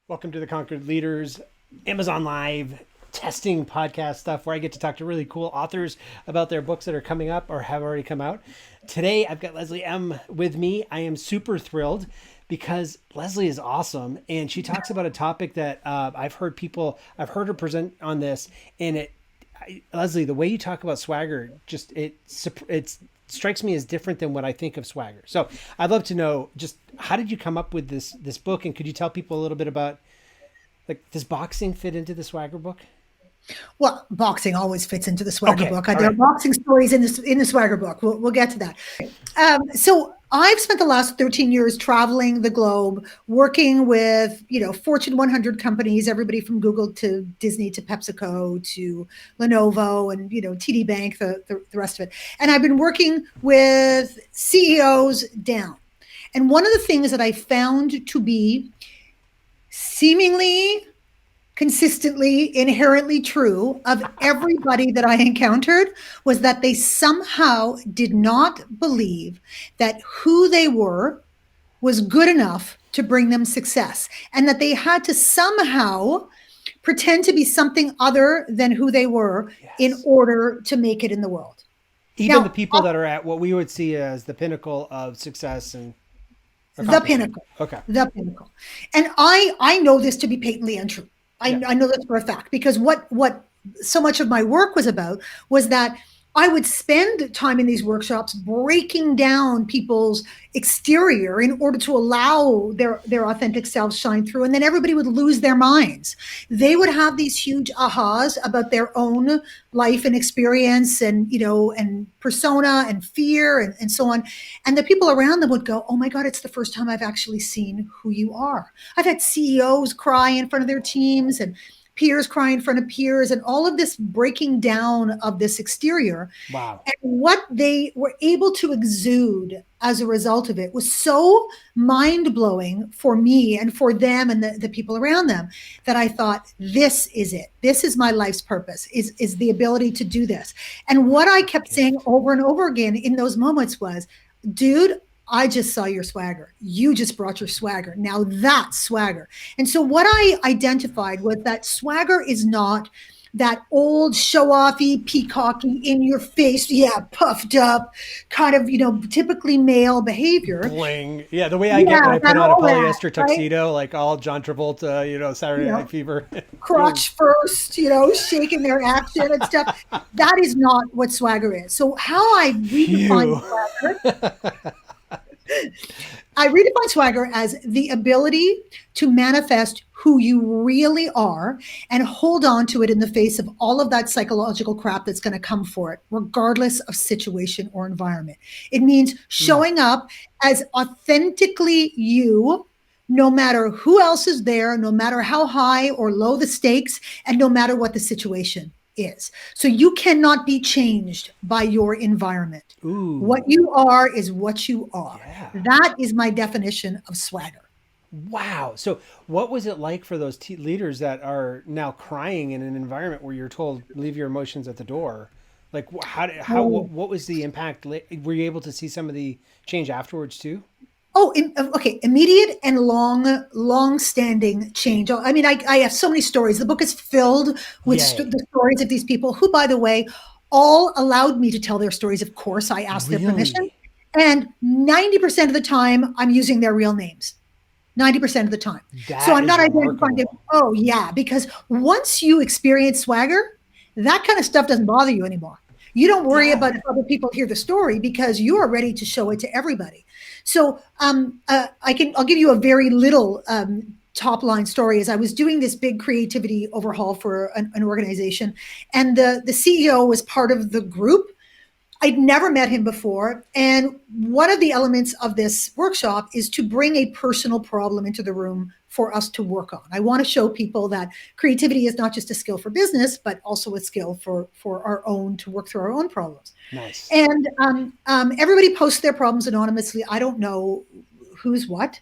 Welcome to the Conquered Leaders Amazon Live testing podcast stuff where I get to talk to really cool authors about their books that are coming up or have already come out. Today, I've got Leslie M. with me. I am super thrilled because Leslie is awesome. And she talks about a topic that I've heard her present on this. And Leslie, the way you talk about swagger, it strikes me as different than what I think of swagger. So I'd love to know, just how did you come up with this book, and could you tell people a little bit about, like, does boxing fit into the swagger book? Well, boxing always fits into the swagger book. There right. are boxing stories in the swagger book. We'll get to that. So I've spent the last 13 years traveling the globe, working with Fortune 100 companies, everybody from Google to Disney to PepsiCo to Lenovo and TD Bank, the rest of it. And I've been working with CEOs down. And one of the things that I found to be seemingly consistently, inherently true of everybody that I encountered was that they somehow did not believe that who they were was good enough to bring them success, and that they had to somehow pretend to be something other than who they were in order to make it in the world. Even the people that are at what we would see as the pinnacle of success and the pinnacle. Okay. The pinnacle. And I know this to be patently untrue. I know this for a fact, because what so much of my work was about was that I would spend time in these workshops breaking down people's exterior in order to allow their authentic selves shine through. And then everybody would lose their minds. They would have these huge ahas about their own life and experience and, and persona and fear and so on. And the people around them would go, oh my God, it's the first time I've actually seen who you are. I've had CEOs cry in front of their teams and peers cry in front of peers, and all of this breaking down of this exterior. Wow. And what they were able to exude as a result of it was so mind-blowing for me and for them and the people around them that I thought, this is it. This is my life's purpose, is the ability to do this. And what I kept saying over and over again in those moments was, dude, I just saw your swagger. You just brought your swagger. Now that's swagger. And so what I identified was that swagger is not that old show-offy, peacocky, in your face, puffed up, kind of, typically male behavior. Bling. Yeah, the way I get when I put on a polyester tuxedo, right? Like all John Travolta, Saturday Night Fever. Crotch first, shaking their action and stuff. That is not what swagger is. So how I redefine swagger... I redefine swagger as the ability to manifest who you really are and hold on to it in the face of all of that psychological crap that's going to come for it, regardless of situation or environment. It means showing up as authentically you, no matter who else is there, no matter how high or low the stakes, and no matter what the situation is. So you cannot be changed by your environment. Ooh. What you are is what you are. Yeah. That is my definition of swagger. Wow. So what was it like for those leaders that are now crying in an environment where you're told, leave your emotions at the door? Like what was the impact? Were you able to see some of the change afterwards too? Oh, okay. Immediate and long-standing change. I mean, I have so many stories. The book is filled with the stories of these people who, by the way, all allowed me to tell their stories. Of course, I asked their permission. And 90% of the time, I'm using their real names. 90% of the time. So I'm not identifying them. Oh, yeah. Because once you experience swagger, that kind of stuff doesn't bother you anymore. You don't worry about if other people hear the story because you are ready to show it to everybody. So I'll give you a very little top line story. As I was doing this big creativity overhaul for an organization, and the CEO was part of the group. I'd never met him before. And one of the elements of this workshop is to bring a personal problem into the room for us to work on. I want to show people that creativity is not just a skill for business, but also a skill for our own, to work through our own problems. Nice. And everybody posts their problems anonymously. I don't know who's what.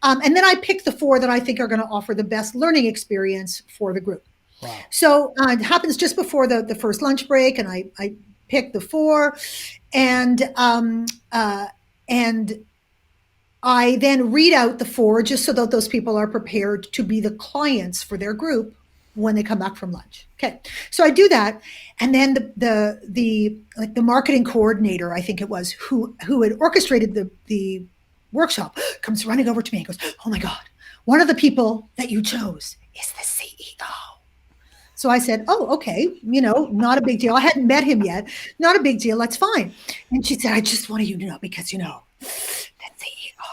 And then I pick the 4 that I think are going to offer the best learning experience for the group. Wow. So it happens just before the first lunch break, and I pick the 4, and I then read out the 4 just so that those people are prepared to be the clients for their group when they come back from lunch. Okay, so I do that, and then the marketing coordinator, I think it was, who had orchestrated the workshop, comes running over to me and goes, "Oh my God, one of the people that you chose is the CEO." So I said, "Oh, okay, not a big deal. I hadn't met him yet. Not a big deal. That's fine." And she said, "I just wanted you to know because that's CEO."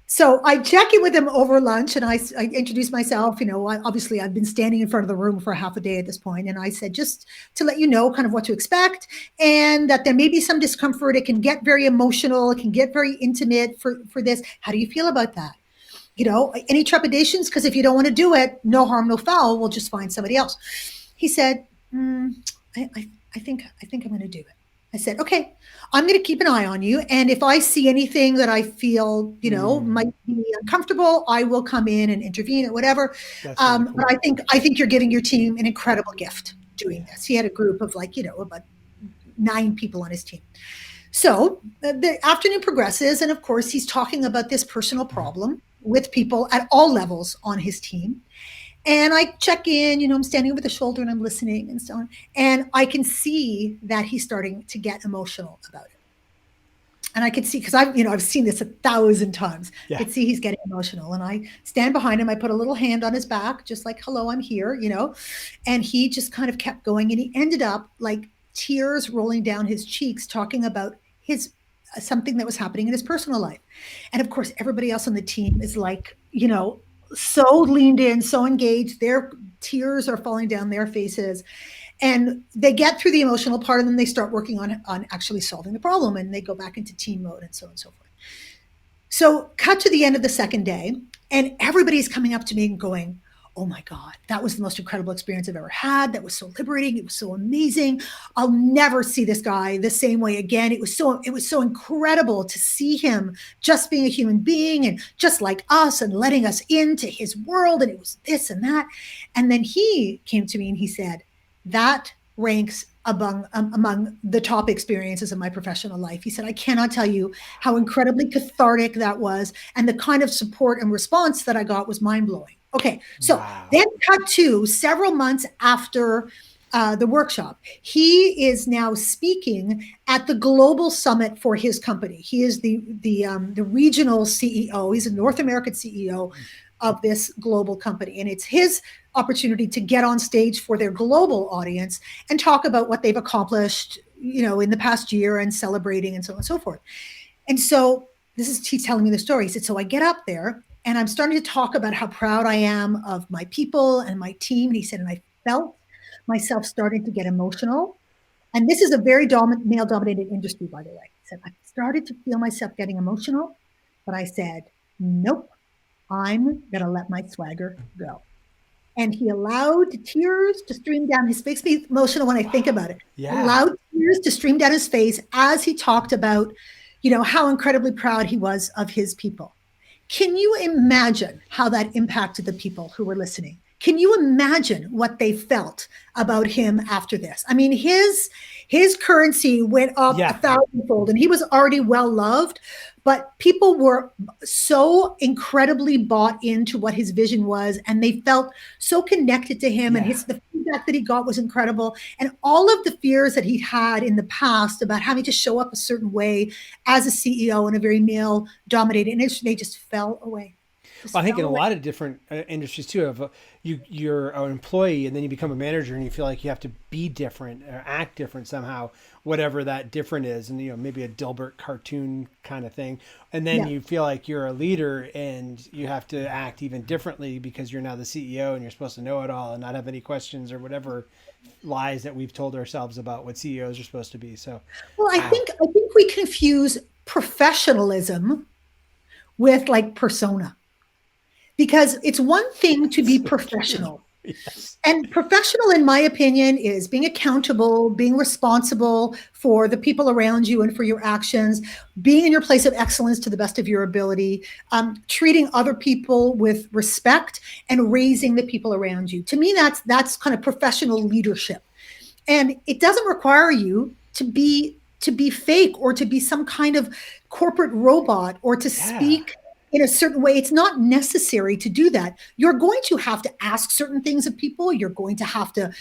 So I check in with him over lunch, and I introduce myself. Obviously I've been standing in front of the room for half a day at this point, and I said, just to let you know kind of what to expect, and that there may be some discomfort. It can get very emotional. It can get very intimate for this. How do you feel about that? Any trepidations? Because if you don't want to do it, no harm, no foul. We'll just find somebody else. He said, I think I'm going to do it. I said, "Okay, I'm going to keep an eye on you. And if I see anything that I feel, might be uncomfortable, I will come in and intervene or whatever." That's really cool. But I think you're giving your team an incredible gift doing this. He had a group of about 9 people on his team. So the afternoon progresses, and of course, he's talking about this personal problem with people at all levels on his team. And I check in, I'm standing over the shoulder and I'm listening and so on. And I can see that he's starting to get emotional about it. And I could see, because I've seen this 1,000 times. Yeah. I could see he's getting emotional. And I stand behind him. I put a little hand on his back, just like, "Hello, I'm here," And he just kind of kept going. And he ended up like tears rolling down his cheeks, talking about something that was happening in his personal life. And of course, everybody else on the team is like, so leaned in, so engaged. Their tears are falling down their faces. And they get through the emotional part, and then they start working on actually solving the problem, and they go back into team mode and so on and so forth. So cut to the end of the second day, and everybody's coming up to me and going, "Oh my God, that was the most incredible experience I've ever had. That was so liberating. It was so amazing. I'll never see this guy the same way again. It was so incredible to see him just being a human being and just like us and letting us into his world. And it was this and that." And then he came to me and he said, "That ranks among the top experiences of my professional life." He said, "I cannot tell you how incredibly cathartic that was. And the kind of support and response that I got was mind blowing." Okay, so Wow. then cut to several months after the workshop. He is now speaking at the global summit for his company. He is the regional CEO. He's a North American CEO of this global company, and it's his opportunity to get on stage for their global audience and talk about what they've accomplished, in the past year, and celebrating and so on and so forth. And so he's telling me the story. He said, "So I get up there and I'm starting to talk about how proud I am of my people and my team." And he said, "And I felt myself starting to get emotional." And this is a very male-dominated industry, by the way. He said, "I started to feel myself getting emotional, but I said, nope, I'm going to let my swagger go." And he allowed tears to stream down his face. Makes me emotional when I think about it. Yeah. Allowed tears to stream down his face as he talked about, how incredibly proud he was of his people. Can you imagine how that impacted the people who were listening? Can you imagine what they felt about him after this? I mean, his currency went up 1,000-fold, and he was already well loved, but people were so incredibly bought into what his vision was, and they felt so connected to him, and the feedback that he got was incredible. And all of the fears that he had in the past about having to show up a certain way as a CEO in a very male-dominated industry, they just fell away. Well, I think in a lot of different industries too, of you're an employee and then you become a manager and you feel like you have to be different or act different somehow, whatever that different is, and maybe a Dilbert cartoon kind of thing, and then you feel like you're a leader and you have to act even differently because you're now the CEO and you're supposed to know it all and not have any questions or whatever lies that we've told ourselves about what CEOs are supposed to be. So, well, I think we confuse professionalism with like persona. Because it's one thing to be professional. Yes. And professional, in my opinion, is being accountable, being responsible for the people around you and for your actions, being in your place of excellence to the best of your ability, treating other people with respect, and raising the people around you. To me, that's kind of professional leadership. And it doesn't require you to to be fake or to be some kind of corporate robot or to Yeah. speak in a certain way. It's not necessary to do that. You're going to have to ask certain things of people. You're going to have to,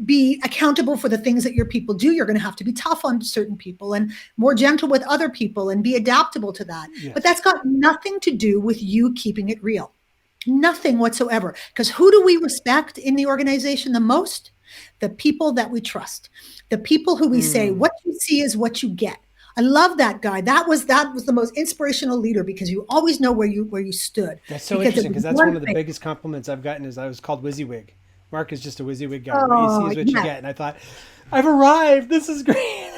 be accountable for the things that your people do. You're going to have to be tough on certain people and more gentle with other people and be adaptable to that. Yes. But that's got nothing to do with you keeping it real. Nothing whatsoever. Because who do we respect in the organization the most? The people that we trust, the people who we say, what you see is what you get. I love that guy. That was the most inspirational leader because you always know where you stood. That's so interesting because that's one of the biggest compliments I've gotten is I was called WYSIWYG. Mark is just a WYSIWYG guy. What you see is what you get. And I thought, I've arrived. This is great.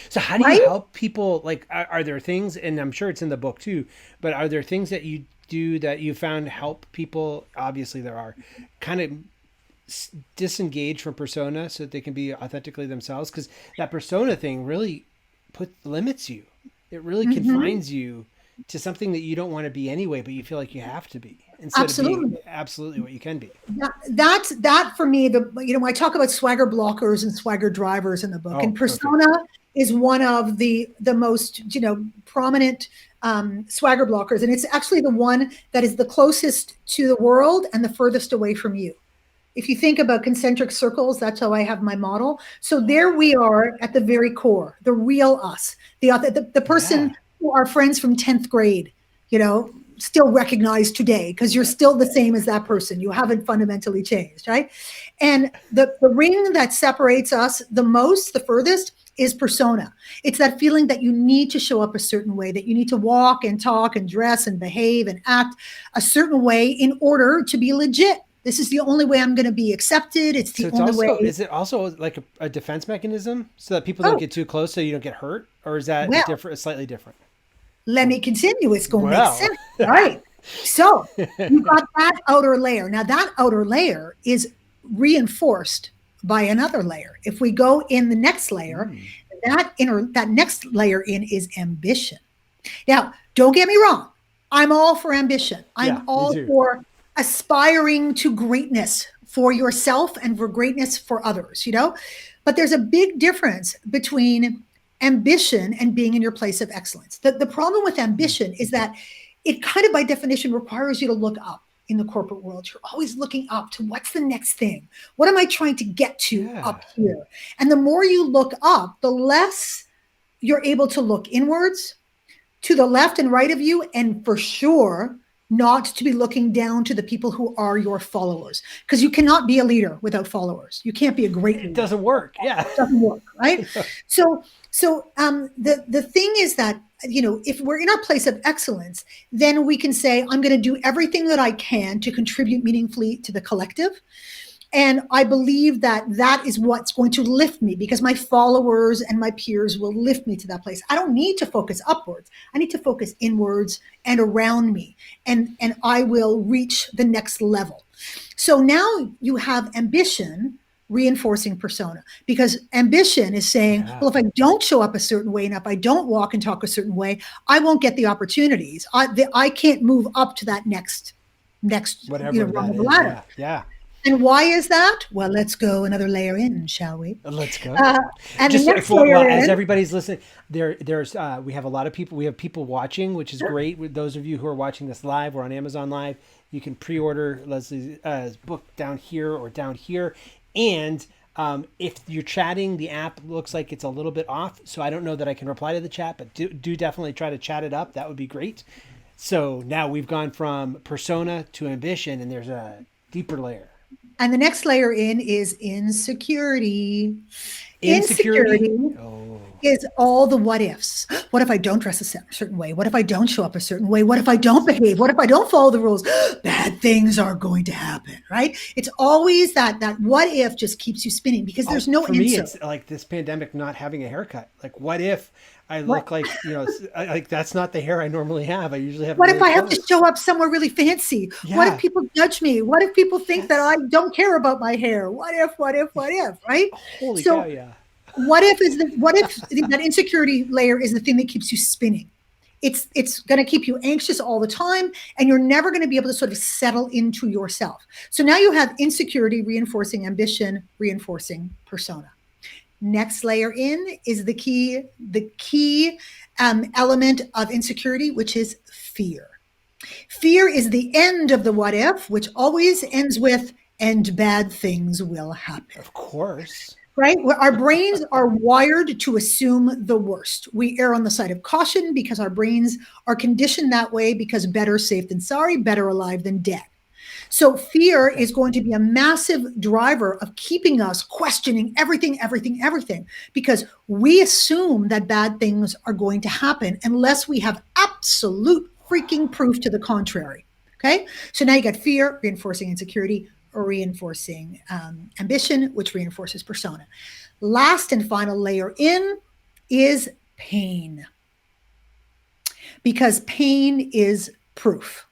So how do you help people? Like, are there things, and I'm sure it's in the book too, but are there things that you do that you found help people? Obviously there are, kind of disengage from persona so that they can be authentically themselves, because that persona thing really limits you. It really confines you to something that you don't want to be anyway, but you feel like you have to be instead of being absolutely what you can be. That for me, I talk about swagger blockers and swagger drivers in the book, and persona is one of the most prominent swagger blockers, and it's actually the one that is the closest to the world and the furthest away from you. If you think about concentric circles, that's how I have my model. So there we are at the very core, the real us, the person who are friends from 10th grade, still recognized today because you're still the same as that person. You haven't fundamentally changed, right? And the ring that separates us the most, the furthest, is persona. It's that feeling that you need to show up a certain way, that you need to walk and talk and dress and behave and act a certain way in order to be legit. This is the only way I'm going to be accepted. It's the only way. Is it also like a defense mechanism so that people don't get too close so you don't get hurt? Or is that slightly different? Let me continue. It's going to make sense. Right. So you got that outer layer. Now that outer layer is reinforced by another layer. If we go in the next layer, that next layer in is ambition. Now, don't get me wrong. I'm all for ambition. I'm all for aspiring to greatness for yourself and for greatness for others, but there's a big difference between ambition and being in your place of excellence. The problem with ambition is that it kind of by definition requires you to look up in the corporate world. You're always looking up to what's the next thing? What am I trying to get to up here? And the more you look up, the less you're able to look inwards to the left and right of you, and for sure, not to be looking down to the people who are your followers, because you cannot be a leader without followers. You can't be a great leader. It doesn't work. Yeah. It doesn't work. Right. So the thing is that, if we're in our place of excellence, then we can say, I'm going to do everything that I can to contribute meaningfully to the collective. And I believe that that is what's going to lift me, because my followers and my peers will lift me to that place. I don't need to focus upwards. I need to focus inwards and around me, and I will reach the next level. So now you have ambition reinforcing persona, because ambition is saying, well, if I don't show up a certain way and if I don't walk and talk a certain way, I won't get the opportunities. I can't move up to that next whatever rung of the ladder. Yeah. And why is that? Well, let's go another layer in, shall we? Let's go. And just the next layer as in, everybody's listening, there's we have a lot of people. We have people watching, which is great. With those of you who are watching this live, we're on Amazon Live. You can pre-order Leslie's book down here or down here. And if you're chatting, the app looks like it's a little bit off. So I don't know that I can reply to the chat, but do definitely try to chat it up. That would be great. So now we've gone from persona to ambition, and there's a deeper layer. And the next layer in is insecurity. Insecurity is all the what ifs. What if I don't dress a certain way? What if I don't show up a certain way? What if I don't behave? What if I don't follow the rules? Bad things are going to happen, right? It's always that what if just keeps you spinning, because there's no answer. For me, it's like this pandemic not having a haircut. Like, what if I look like, like that's not the hair I normally have. I usually have. What if I have to show up somewhere really fancy? Yeah. What if people judge me? What if people think that I don't care about my hair? What if, right? Holy cow, yeah. What if that insecurity layer is the thing that keeps you spinning? It's going to keep you anxious all the time, and you're never going to be able to sort of settle into yourself. So now you have insecurity reinforcing ambition, reinforcing persona. Next layer in is the key element of insecurity, which is fear. Fear is the end of the what if, which always ends with, and bad things will happen. Of course. Right? Our brains are wired to assume the worst. We err on the side of caution because our brains are conditioned that way, because better safe than sorry, better alive than dead. So fear is going to be a massive driver of keeping us questioning everything, because we assume that bad things are going to happen unless we have absolute freaking proof to the contrary. Okay. So now you got fear reinforcing insecurity, or reinforcing ambition, which reinforces persona. Last and final layer in is pain, because pain is proof.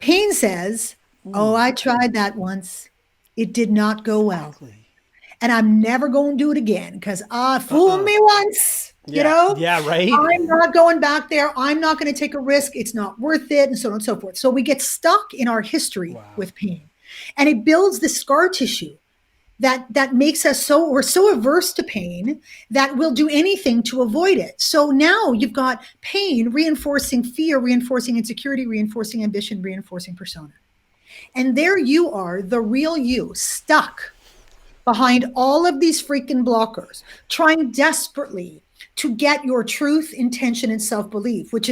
Pain says, oh, I tried that once. It did not go well. Exactly. And I'm never going to do it again, because fooled me once. Yeah. You know? Yeah, right. I'm not going back there. I'm not going to take a risk. It's not worth it, and so on and so forth. So we get stuck in our history with pain. And it builds this scar tissue that makes us we're so averse to pain that we'll do anything to avoid it. So now you've got pain reinforcing fear, reinforcing insecurity, reinforcing ambition, reinforcing persona. And there you are, the real you, stuck behind all of these freaking blockers, trying desperately to get your truth, intention, and self-belief, which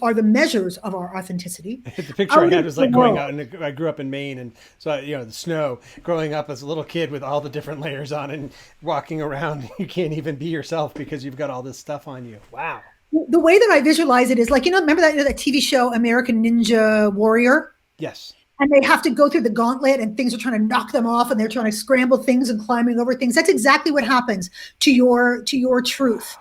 are the measures of our authenticity. The picture I had was like going out, and I grew up in Maine, and so the snow. Growing up as a little kid with all the different layers on, and walking around, you can't even be yourself because you've got all this stuff on you. Wow. The way that I visualize it is like, remember that TV show American Ninja Warrior? Yes. And they have to go through the gauntlet, and things are trying to knock them off, and they're trying to scramble things and climbing over things. That's exactly what happens to your truth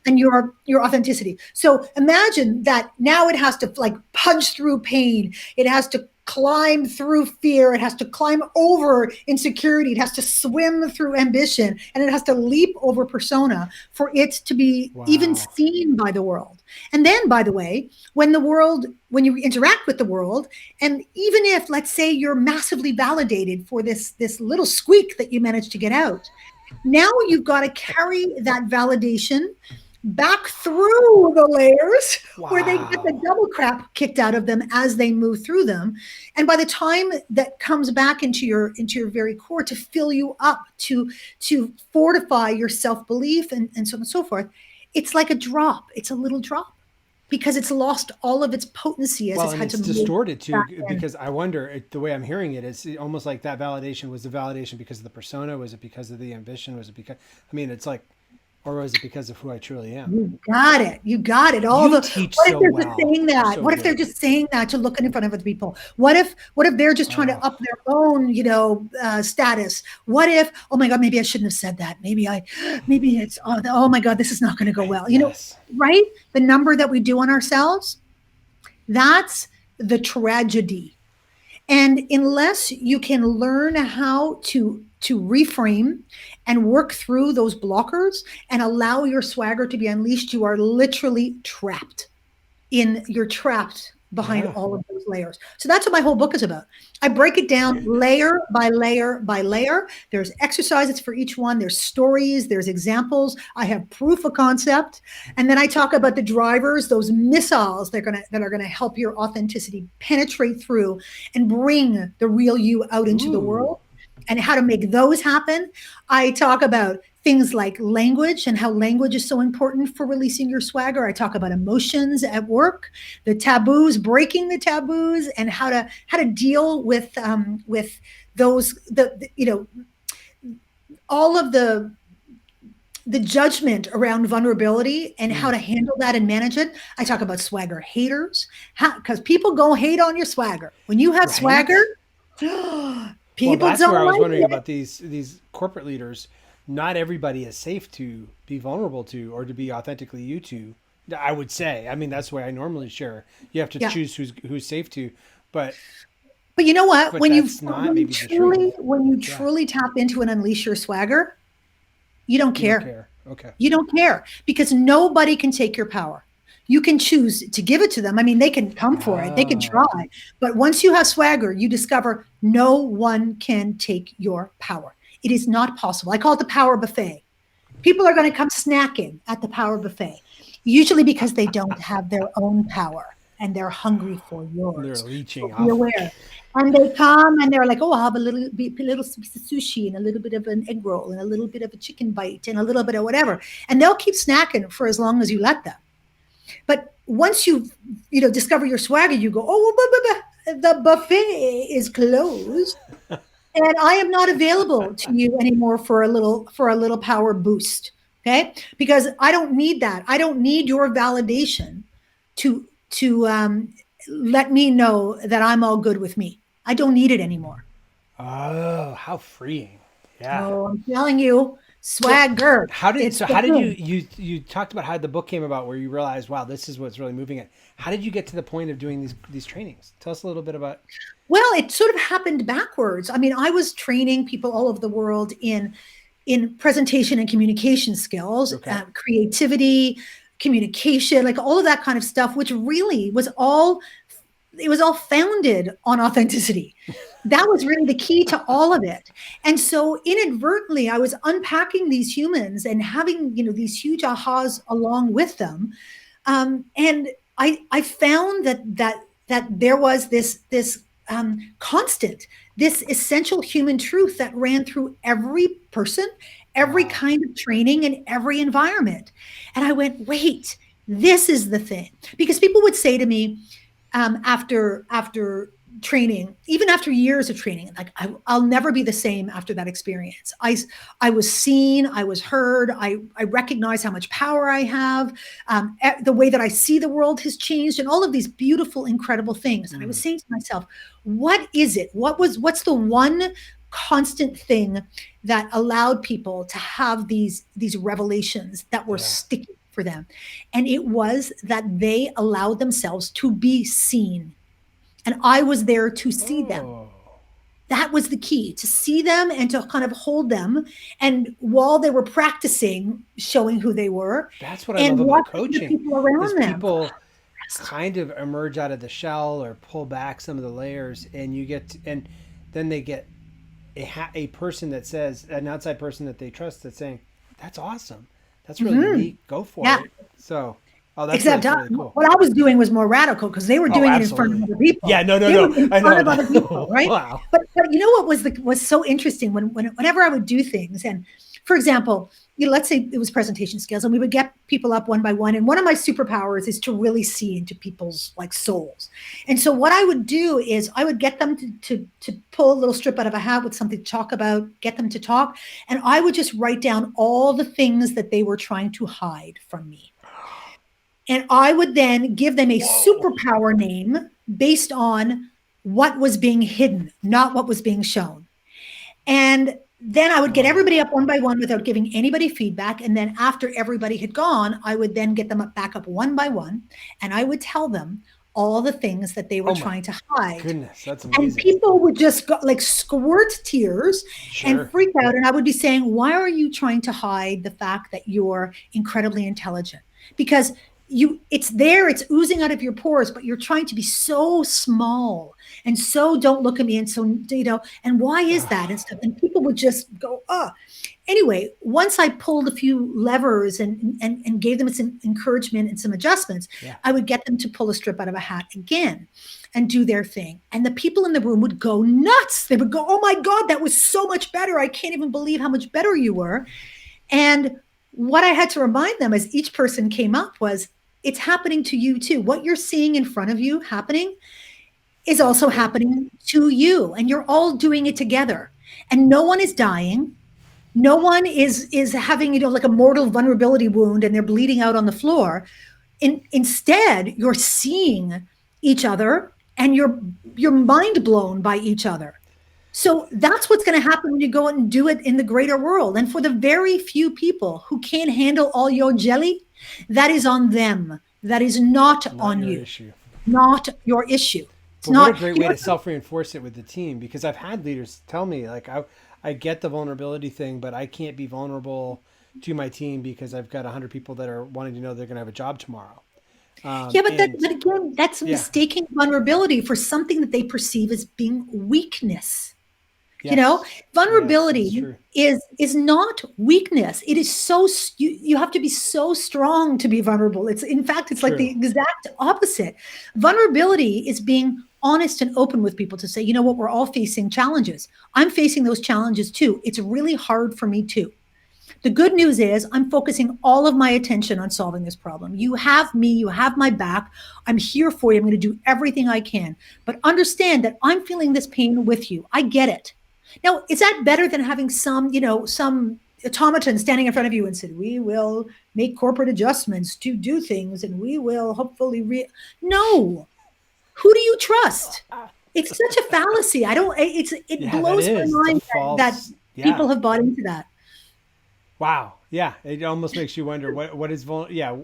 and your authenticity. So imagine that now it has to like punch through pain. It has to climb through fear. It has to climb over insecurity. It has to swim through ambition, and it has to leap over persona for it to be even seen by the world. And then, by the way, when you interact with the world, and even if, let's say, you're massively validated for this little squeak that you managed to get out, now you've got to carry that validation back through the layers where they get the double crap kicked out of them as they move through them. And by the time that comes back into your very core to fill you up, to fortify your self-belief and so on and so forth, it's like a drop. It's a little drop, because it's lost all of its potency as it's had to move. It's distorted too, because I wonder, the way I'm hearing it, it's almost like that validation was the validation because of the persona. Was it because of the ambition? Was it because, it's like, or was it because of who I truly am? You got it. What if they're just saying that to look in front of other people? What if they're just trying to up their own, status? What if, oh my God, maybe I shouldn't have said that. Maybe it's, oh my God, this is not going to go well. Right? The number that we do on ourselves, that's the tragedy. And unless you can learn how to reframe and work through those blockers and allow your swagger to be unleashed, you are literally trapped behind all of those layers. So that's what my whole book is about. I break it down layer by layer by layer. There's exercises for each one. There's stories. There's examples. I have proof of concept. And then I talk about the drivers, those missiles that are going to help your authenticity penetrate through and bring the real you out into the world, and how to make those happen. I talk about things like language and how language is so important for releasing your swagger. I talk about emotions at work, the taboos, breaking the taboos, and how to deal with those, all of the judgment around vulnerability and how to handle that and manage it. I talk about swagger haters, because people go hate on your swagger. When you have swagger, that's where I was wondering about these corporate leaders. Not everybody is safe to be vulnerable to or to be authentically you to. I would say. That's the way I normally share. You have to choose who's safe to, but you know what? When you truly tap into and unleash your swagger, you don't care. You don't care. Okay. You don't care, because nobody can take your power. You can choose to give it to them. They can come for it. They can try. But once you have swagger, you discover no one can take your power. It is not possible. I call it the power buffet. People are going to come snacking at the power buffet, usually because they don't have their own power and they're hungry for They're yours. leeching So be off. aware. And they come and they're like, "Oh, I'll have a little piece of sushi and a little bit of an egg roll and a little bit of a chicken bite and a little bit of whatever." And they'll keep snacking for as long as you let them. But once you discover your swagger, you go, "Oh, the buffet is closed, and I am not available to you anymore for a little power boost." Okay, because I don't need that. I don't need your validation to let me know that I'm all good with me. I don't need it anymore. Oh, how freeing. Yeah. Oh, I'm telling you, Well, swagger. It's the how did thing. you talked about how the book came about where you realized, wow, this is what's really moving it. How did you get to the point of doing these trainings? Tell us a little bit about. Well, it sort of happened backwards. I mean, I was training people all over the world in presentation and communication skills, Okay. creativity, communication, like all of that kind of stuff, which really was all founded on authenticity. That was really the key to all of it. And so inadvertently, I was unpacking these humans and having, these huge ahas along with them. And I found that there was this constant, this essential human truth that ran through every person, every Wow. kind of training, and every environment. And I went, wait, this is the thing. Because people would say to me, after training, even after years of training, like I'll never be the same after that experience. I was seen, I was heard, I recognize how much power I have. The way that I see the world has changed, and all of these beautiful, incredible things. And I was Mm, saying to myself, what is it? What's the one constant thing that allowed people to have these revelations that were yeah. sticky for them? And it was that they allowed themselves to be seen, and I was there to see them. Oh, That was the key, to see them and to kind of hold them. And while they were practicing showing who they were that's what I and love about watching the coaching people is around them. people Rest. kind of emerge out of the shell or pull back some of the layers, and and then they get a person that says, an outside person that they trust, that's saying, that's awesome, that's really Hmm. unique, go for Yeah. it. So, oh, Except that's really cool. what I was doing was more radical because they were Oh, doing it in front of absolutely. other Yeah, people. no, no, They were no, in I front know of other people, that. right? Wow. But you know what was so interesting whenever I would do things, and for example, let's say it was presentation skills, and we would get people up one by one. And one of my superpowers is to really see into people's like souls. And so what I would do is I would get them to pull a little strip out of a hat with something to talk about, get them to talk, and I would just write down all the things that they were trying to hide from me. And I would then give them a Whoa. superpower name based on what was being hidden, not what was being shown. And then I would get Oh, everybody up one by one without giving anybody feedback. And then after everybody had gone, I would then get them up back up one by one. And I would tell them all the things that they were oh my trying to hide. goodness, that's And amazing. people would just go, like squirt tears and Sure. freak out. And I would be saying, why are you trying to hide the fact that you're incredibly intelligent? Because it's there, it's oozing out of your pores, but you're trying to be so small and so don't look at me. And so, and why is that and stuff? And people would just go, oh. Anyway, once I pulled a few levers and gave them some encouragement and some adjustments, Yeah. I would get them to pull a strip out of a hat again and do their thing. And the people in the room would go nuts. They would go, oh my God, that was so much better. I can't even believe how much better you were. And what I had to remind them as each person came up was, it's happening to you too. What you're seeing in front of you happening is That's also great. happening to you. And you're all doing it together. And no one is dying. No one is having, like a mortal vulnerability wound and they're bleeding out on the floor. Instead, you're seeing each other and you're mind blown by each other. So that's what's going to happen when you go out and do it in the greater world. And for the very few people who can't handle all your jelly, that is on them. That is not Not on your you, issue. not your issue. It's But what a not, great way to self reinforce it with the team, because I've had leaders tell me, like, I get the vulnerability thing, but I can't be vulnerable to my team because I've got 100 people that are wanting to know they're going to have a job tomorrow. yeah, but And but again, that's yeah, mistaking vulnerability for something that they perceive as being weakness. You know, Yes. Yes, that's vulnerability true. is not weakness. It is so you have to be so strong to be vulnerable. It's in fact it's like the True. exact opposite. Vulnerability is being honest and open with people to say, you know what, we're all facing challenges. I'm facing those challenges too. It's really hard for me too. The good news is I'm focusing all of my attention on solving this problem. You have me, you have my back. I'm here for you. I'm going to do everything I can. But understand that I'm feeling this pain with you. I get it. Now, is that better than having some automaton standing in front of you and said, we will make corporate adjustments to do things and we will hopefully no. Who do you trust? It's such a fallacy. I don't it Yeah, that blows my is. It's a mind that false. Yeah. people have bought into that. Wow. Yeah. It almost makes you wonder what is yeah.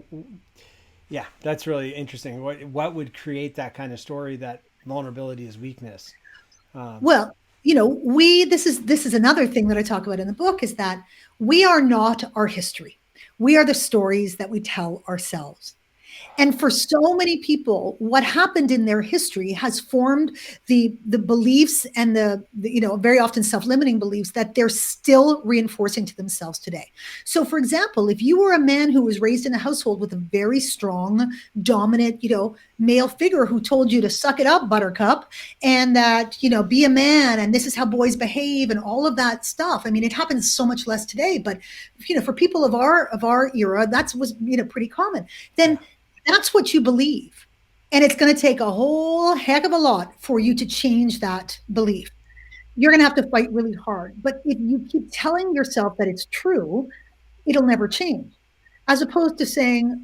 Yeah, that's really interesting. What would create that kind of story that vulnerability is weakness? Um, Well, we this is another thing that I talk about in the book is that we are not our history. We are the stories that we tell ourselves. And for so many people, what happened in their history has formed the beliefs and the very often self-limiting beliefs that they're still reinforcing to themselves today. So, for example, if you were a man who was raised in a household with a very strong, dominant, male figure who told you to suck it up, buttercup, and that, be a man and this is how boys behave and all of that stuff. I mean, it happens so much less today, but for people of our era, that was pretty common. yeah. Then that's what you believe. And it's going to take a whole heck of a lot for you to change that belief. You're going to have to fight really hard. But if you keep telling yourself that it's true, it'll never change. As opposed to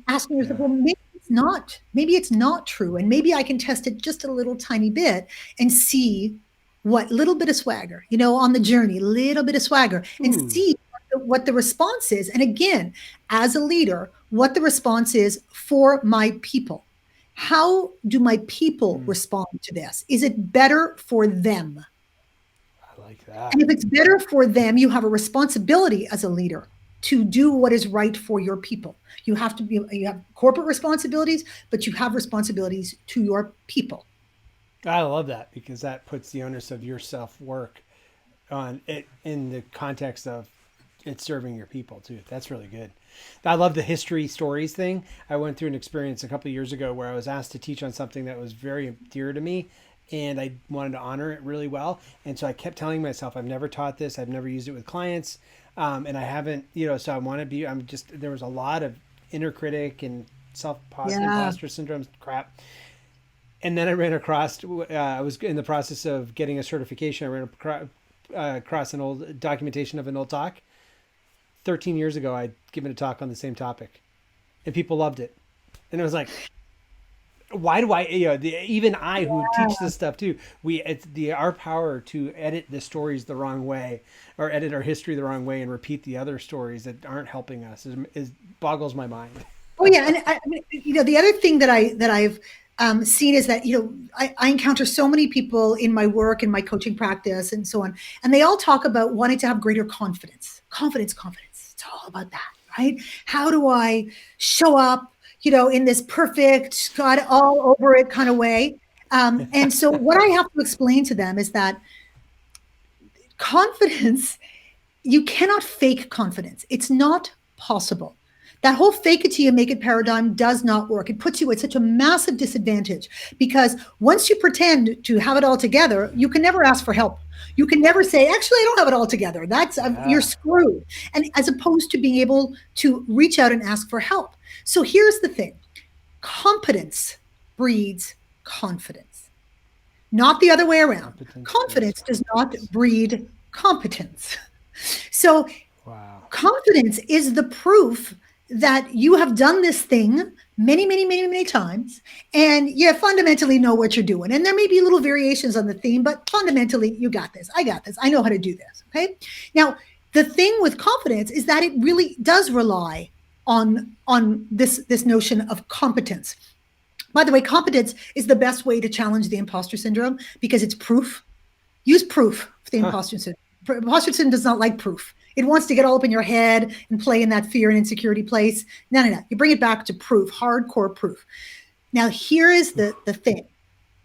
asking yourself, Yeah. well, maybe it's not. Maybe it's not true. And maybe I can test it just a little tiny bit and see what little bit of swagger, on the journey, little bit of swagger, and Ooh. see what the response is. And again, as a leader, what the response is for my people. How do my people Mm, respond to this? Is it better for them? I like that. And if it's better for them, you have a responsibility as a leader to do what is right for your people. You have corporate responsibilities, but you have responsibilities to your people. I love that because that puts the onus of your self work on it in the context of it serving your people too. That's really good. I love the history stories thing. I went through an experience a couple of years ago where I was asked to teach on something that was very dear to me and I wanted to honor it really well. And so I kept telling myself, I've never taught this. I've never used it with clients. And I haven't, so I want to be, there was a lot of inner critic and Yeah. imposter syndrome crap. And then I ran across, I was in the process of getting a certification. I ran across an old documentation of an old talk. 13 years ago, I'd given a talk on the same topic and people loved it. And it was like, why do I, even I who teach this stuff too, it's our power to edit the stories the wrong way or edit our history the wrong way and repeat the other stories that aren't helping us is boggles my mind. Oh yeah, and the other thing that I've seen is that I encounter so many people in my work, in my coaching practice, and so on, and they all talk about wanting to have greater confidence, confidence, confidence. It's all about that, right? How do I show up, in this perfect, got all over it kind of way? And so what I have to explain to them is that confidence, you cannot fake confidence. It's not possible. That whole fake it till you make it paradigm does not work. It puts you at such a massive disadvantage because once you pretend to have it all together, you can never ask for help. You can never say, actually, I don't have it all together. You're Yeah. screwed. And as opposed to being able to reach out and ask for help. So here's the thing. Competence breeds confidence, not the other way around. Competence breeds Confidence does not confidence. breed competence. So Wow. confidence is the proof that you have done this thing many, many, many, many times, and you fundamentally know what you're doing. And there may be little variations on the theme, but fundamentally, you got this. I got this. I know how to do this. Okay. Now, the thing with confidence is that it really does rely on this notion of competence. By the way, competence is the best way to challenge the imposter syndrome because it's proof. Use proof for the Huh. imposter syndrome. Imposter syndrome does not like proof. It wants to get all up in your head and play in that fear and insecurity place. No, no, no. You bring it back to proof, hardcore proof. Now, here is the thing.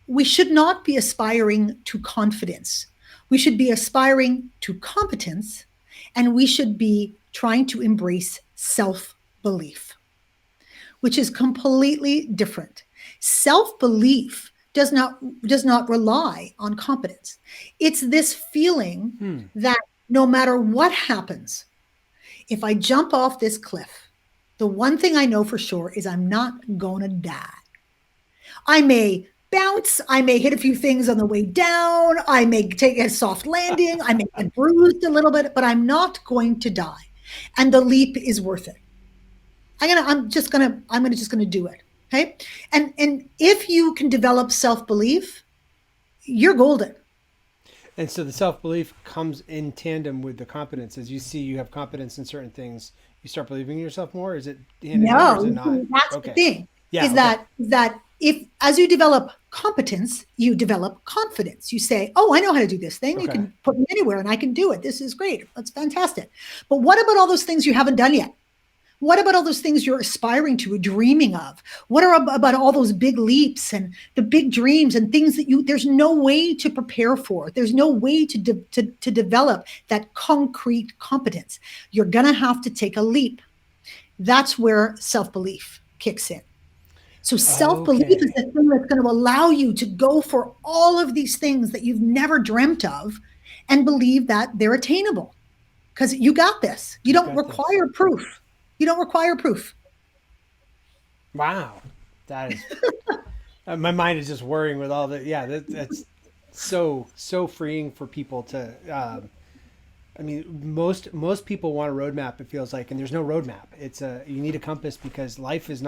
We should not be aspiring to confidence. We should be aspiring to competence, and we should be trying to embrace self-belief, which is completely different. Self-belief does not rely on competence. It's this feeling that no matter what happens, if I jump off this cliff, the one thing I know for sure is I'm not gonna die. I may bounce, I may hit a few things on the way down, I may take a soft landing, I may get bruised a little bit, but I'm not going to die. And the leap is worth it. I'm just gonna do it. Okay. And if you can develop self-belief, you're golden. And so the self-belief comes in tandem with the competence. As you see you have competence in certain things, you start believing in yourself more. Is it hand in hand or is it No, not? that's the Okay. thing. Yeah. Is Okay. that if as you develop competence, you develop confidence. You say, "Oh, I know how to do this thing. You Okay. can put me anywhere, and I can do it. This is great. That's fantastic." But what about all those things you haven't done yet? What about all those things you're aspiring to or dreaming of? What are about all those big leaps and the big dreams and things that there's no way to prepare for. There's no way to develop that concrete competence. You're going to have to take a leap. That's where self-belief kicks in. So self-belief is Okay. the thing that's going to allow you to go for all of these things that you've never dreamt of and believe that they're attainable because you got this. You You've don't got this. require proof. You don't require proof. Wow. That is my mind is just worrying with all the that's so freeing for people to I mean most people want a roadmap, it feels like, and there's no roadmap. It's a you need a compass because life is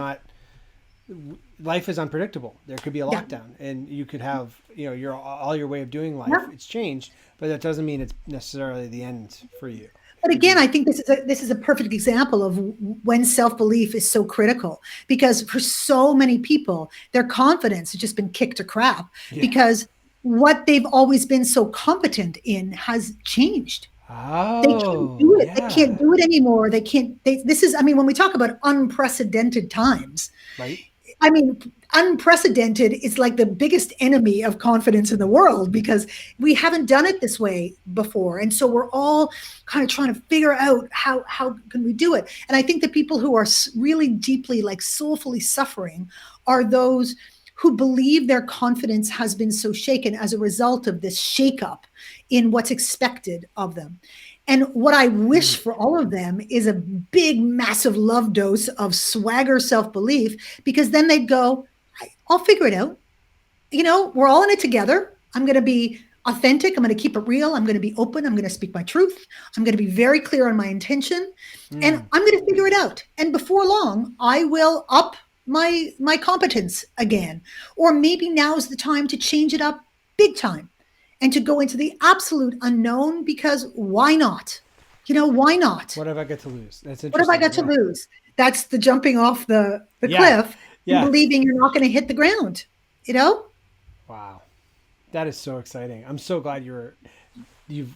unpredictable. There could be a Yeah. lockdown and you could have your way of doing life. Yeah. It's changed, but that doesn't mean it's necessarily the end for you. But Could again, be I think this is a perfect example of when self-belief is so critical because for so many people, their confidence has just been kicked to crap yeah. because what they've always been so competent in has changed. They can't Oh do it. They can't yeah. do it anymore. They can't. This is. I mean, when we talk about unprecedented times, Right. I mean, unprecedented is like the biggest enemy of confidence in the world because we haven't done it this way before. And so we're all kind of trying to figure out how can we do it. And I think the people who are really deeply, like soulfully suffering are those who believe their confidence has been so shaken as a result of this shakeup in what's expected of them. And what I wish for all of them is a big, massive love dose of swagger self-belief, because then they'd go, I'll figure it out. We're all in it together. I'm going to be authentic. I'm going to keep it real. I'm going to be open. I'm going to speak my truth. I'm going to be very clear on my intention, and I'm going to figure it out. And before long, I will up my competence again. Or maybe now's the time to change it up big time and to go into the absolute unknown, because why not? Why not? What have I got to lose? That's What have I interesting. got to Yeah. lose? That's the jumping off the Yeah. cliff and Yeah. believing you're not going to hit the ground, you know? Wow. That is so exciting. I'm so glad you've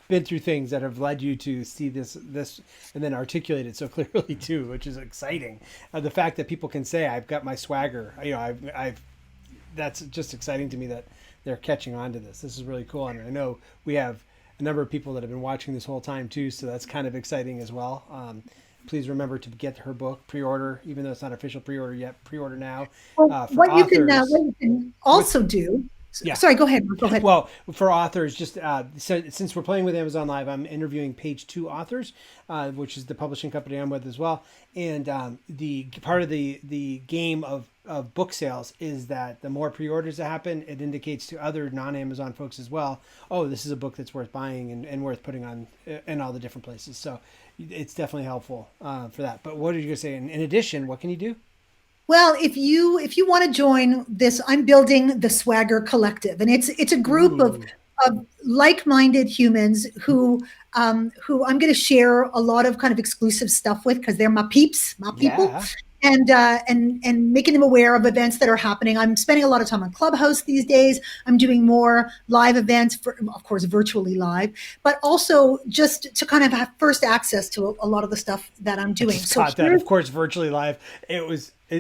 been through things that have led you to see this and then articulate it so clearly too, which is exciting. The fact that people can say I've got my swagger, I've that's just exciting to me that they're catching on to this. This is really cool, and I know we have a number of people that have been watching this whole time too, so that's kind of exciting as well. Please remember to get her book, pre-order, even though it's not official pre-order yet. Pre-order now. Well, For what authors, what you can also do. yeah. Sorry, go ahead. Go ahead. Well, for authors, just so, since we're playing with Amazon Live, I'm interviewing Page Two authors, which is the publishing company I'm with as well. And the part of the game of book sales is that the more pre-orders that happen, it indicates to other non-Amazon folks as well, oh, this is a book that's worth buying and worth putting on in all the different places. So it's definitely helpful for that. But what are you going to say? In addition, what can you do? Well, if you want to join this, I'm building the Swagger Collective, and it's a group of Ooh. like-minded humans who I'm going to share a lot of kind of exclusive stuff with, because they're my peeps, my people, Yeah. and making them aware of events that are happening. I'm spending a lot of time on Clubhouse these days. I'm doing more live events, of course, virtually live, but also just to kind of have first access to a lot of the stuff that I'm doing. Just So caught that, of course, virtually live.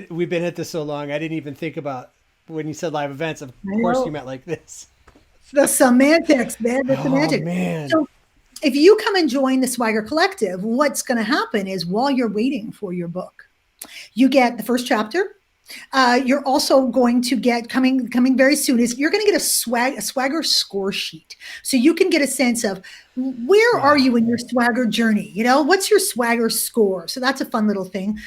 We've been at this so long. I didn't even think about when you said live events. Of course, you meant like this. The semantics, man, the Oh semantics. man. So if you come and join the Swagger Collective, what's going to happen is while you're waiting for your book, you get the first chapter. You're also going to get coming very soon is you're going to get a swagger score sheet, so you can get a sense of where are Wow. you in your swagger journey. You know, what's your swagger score? So that's a fun little thing.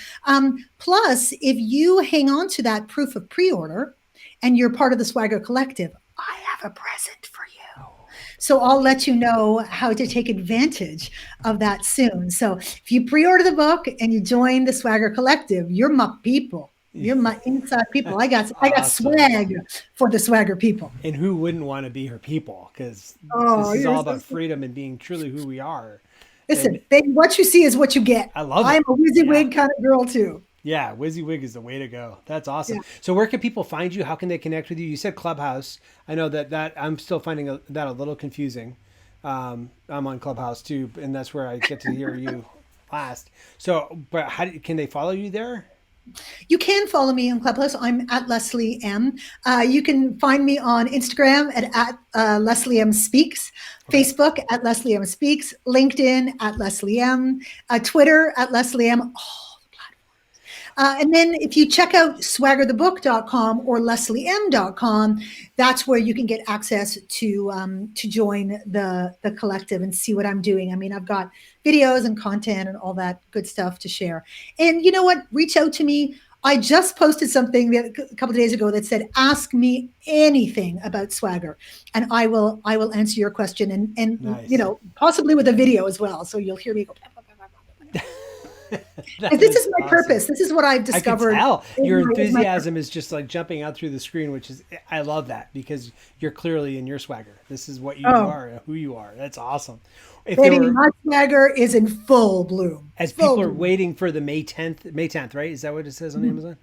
Plus, if you hang on to that proof of pre-order, and you're part of the Swagger Collective, I have a present for you. So I'll let you know how to take advantage of that soon. So if you pre-order the book and you join the Swagger Collective, you're my people. You're my inside people. That's I got awesome. swag for the Swagger people. And who wouldn't want to be her people? Because Oh, this is you're all so about sweet. freedom and being truly who we are. And Listen, what you see is what you get. I love I'm it. a Yeah. WYSIWYG kind of girl too. Yeah, WYSIWYG is the way to go. That's Yeah. awesome. So where can people find you? How can they connect with you? You said Clubhouse. I know that I'm still finding that a little confusing. I'm on Clubhouse too, and that's where I get to hear you last. So, but can they follow you there? You can follow me on Clubhouse. I'm at Leslie M. You can find me on Instagram at Leslie M Speaks, Okay. Facebook at Leslie M Speaks, LinkedIn at Leslie M, Twitter at Leslie M. And then if you check out swaggerthebook.com or lesliem.com, that's where you can get access to join the collective and see what I'm doing. I mean, I've got videos and content and all that good stuff to share. And you know what? Reach out to me. I just posted something a couple of days ago that said, "Ask me anything about Swagger, and I will answer your question." And you Nice. know, possibly with a video as well, so you'll hear me go. That This is is my awesome. purpose. This is what I've I could discovered. tell your Is my purpose. enthusiasm is just like jumping out through the screen, which is, I love that because you're clearly in your swagger. This is what you Oh, are, who you are. That's awesome. If there baby, were, my swagger is in full bloom. as Full people are bloom. waiting for the May 10th, right? Is that what it says on Mhm. Amazon?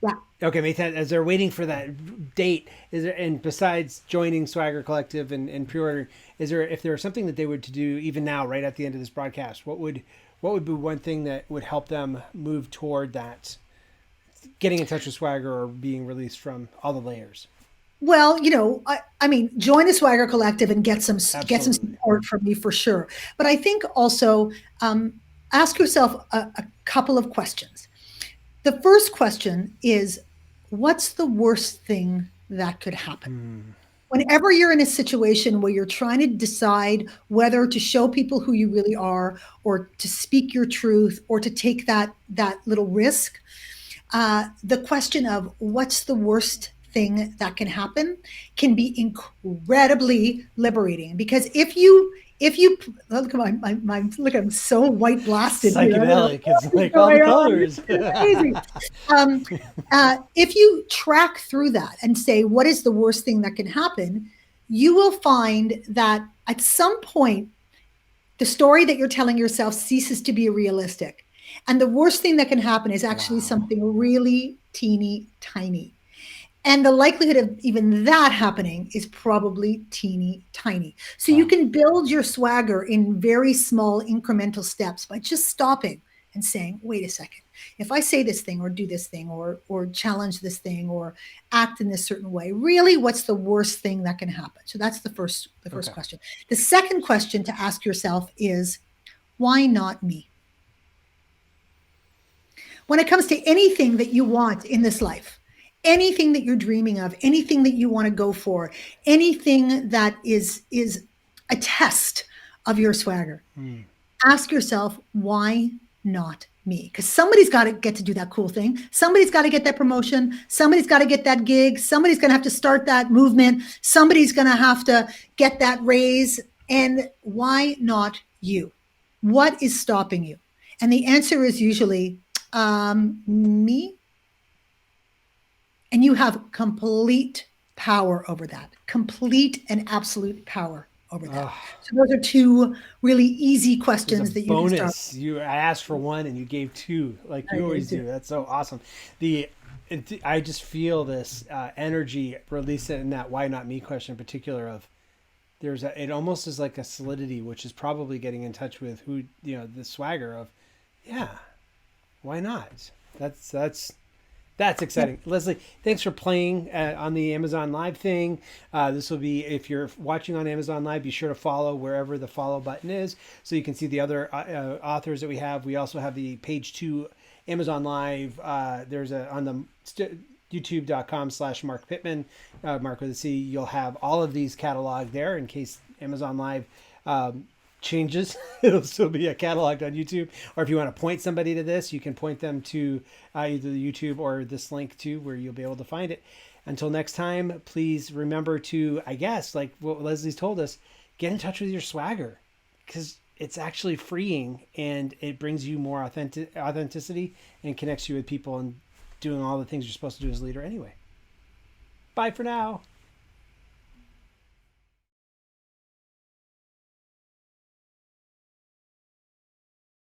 Yeah. Okay, May 10th, as they're waiting for that date, is there, and besides joining Swagger Collective and pre-ordering, is there, if there was something that they would to do even now, right at the end of this broadcast, what would be one thing that would help them move toward that, getting in touch with Swagger or being released from all the layers? Well, you know, I mean, join the Swagger Collective and get some Absolutely. support from me for sure. But I think also ask yourself a couple of questions. The first question is, what's the worst thing that could happen? Hmm. Whenever you're in a situation where you're trying to decide whether to show people who you really are or to speak your truth or to take that little risk, the question of what's the worst thing that can happen can be incredibly liberating, because if you look at look, I'm so white blasted here. I don't know Psychedelic. what It's is like all the going on. This colors. is crazy. Um, if you track through that and say, what is the worst thing that can happen, you will find that at some point, the story that you're telling yourself ceases to be realistic. And the worst thing that can happen is actually Wow. something really teeny tiny. And the likelihood of even that happening is probably teeny tiny. So you Wow. can build your swagger in very small incremental steps by just stopping and saying, wait a second, if I say this thing or do this thing or challenge this thing or act in this certain way, really what's the worst thing that can happen? So that's the first Okay. question. The second question to ask yourself is, why not me? When it comes to anything that you want in this life, anything that you're dreaming of, anything that you want to go for, anything that is a test of your swagger, Hmm. ask yourself, why not me? Because somebody's got to get to do that cool thing. Somebody's got to get that promotion. Somebody's got to get that gig. Somebody's going to have to start that movement. Somebody's going to have to get that raise. And why not you? What is stopping you? And the answer is usually me. And you have complete power over that, complete and absolute power over that. Oh, So those are two really easy there's a questions that you can start. bonus. I asked for one and you gave two, like you always do. That's so awesome. I just feel this energy release in that "why not me" question in particular. Of it almost is like a solidity, which is probably getting in touch with who, the swagger of, yeah, why not? That's That's exciting. Leslie, thanks for playing on the Amazon Live thing. This will be, if you're watching on Amazon Live, be sure to follow wherever the follow button is so you can see the other authors that we have. We also have the page 2 Amazon Live. There's on the youtube.com/Mark Pittman, Mark with a C. You'll have all of these cataloged there in case Amazon Live changes. It'll still be a catalog on YouTube. Or if you want to point somebody to this, you can point them to either the YouTube or this link too, where you'll be able to find it. Until next time, please remember to, I guess, like what Leslie's told us, get in touch with your swagger, because it's actually freeing and it brings you more authenticity and connects you with people and doing all the things you're supposed to do as a leader anyway. Bye for now.